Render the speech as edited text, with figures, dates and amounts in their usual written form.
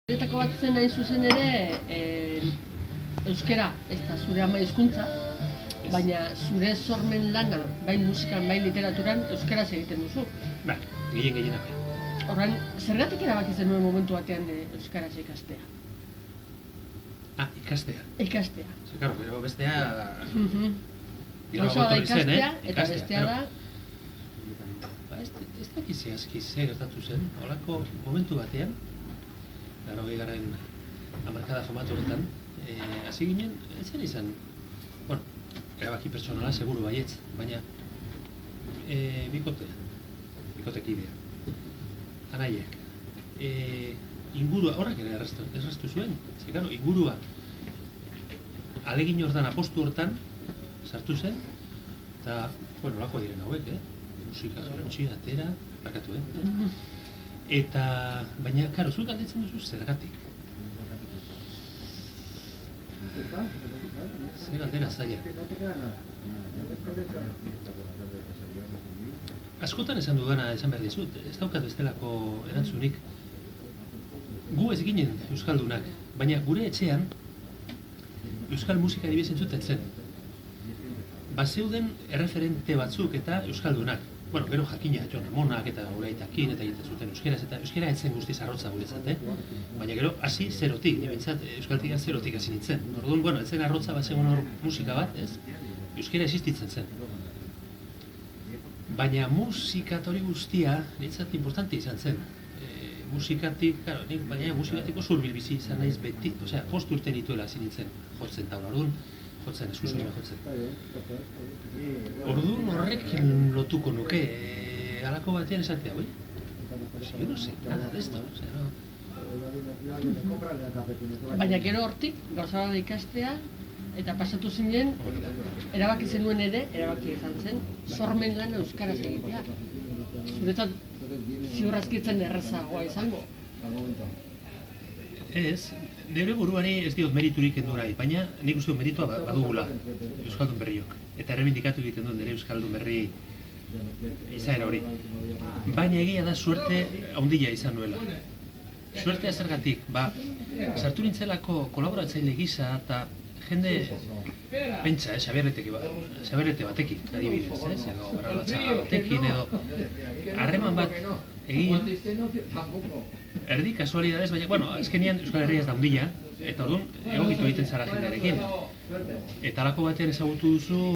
Horietako bat zen hain zuzen ere, euskera, ez da zure ama hizkuntza, baina zure sormen lana, bai musikan, bai literaturan, euskaraz egiten duzu. Bai, gehienak. Horren, zergatik erabaki zenuen momentu batean euskaraz ikastea? Ikastea. Ikastea. Karo, gero bestea... Gauza da ikastea, eta bestea da... Ez dakit zehazki ze gertatu zen, holako momentu batean, 80. hamarkada famatu horretan, hasi ginen, ez zen izan, bueno, erabaki pertsonala, seguru baietz, baina bikotekidea, anaiek, ingurua, horrek ere erraztu zuen, ze gero, ingurua, alegin hortan, apostu hortan, sartu zen, eta, bueno, lako diren hauek, musika jarrantzi, atera, bakatu, Eta, baina, karo, zuk galdetzen duzu zergatik. Zer galdera zaila. Askotan esan dudana esan behar dizut, ez daukat bestelako erantzunik. Gu ez ginen euskaldunak, baina gure etxean euskal musika adibidez entzuten zen. Bazeuden erreferente batzuk eta euskaldunak. Bueno, gero jakina, Jon Amonak eta Uraitakin eta egiten zuten euskeraz, eta euskera etzen guztiz arrotza guretzat, Baina gero, hasi zerotik, nibentzat, euskaltikan zerotik hasi nintzen. Orduan, bueno, etzen arrotza bat zegoen hor musika bat, euskera existitzen zen. Baina musika hori guztia, niretzat importante izan zen. Musikatik, claro, baina musikatik oso hurbil bizi izan naiz beti, osea, 5 urte nituela hasi nintzen jotzen taula, orduan, jotzen, eskusorra jotzen. Orduan horrek lotuko nuke, halako batean esatea, oi? Yo no sé nada de esto, o sea, no... Baina gero hortik, gauza bat ikastea, eta pasatu zinen, erabaki zenuen ere, erabaki izan zen, sormen lana euskaraz egitea. Zuretzat, ziurrazkitzen errazagoa izango. Ez, nire buruari ez diot meriturik kendu nahi, baina nik uste meritua badugula Euskaldun berriok. Eta errebindikatu egiten duen nire Euskaldun berri izaera hori. Baina egia da suerte handia izan nuela. Suertea zergatik, sartu nintzelako kolaboratzaile gisa eta jende pentsa, Xaberrete batekin, adibidez, edo Barralatxaga batekin, edo harreman bat egin, erdi kasualidadez, baina, bueno, azkenian Euskal Herria ez da handia, eta orduan egokitu egiten zara jendearekin. Eta halako batean ezagutu duzu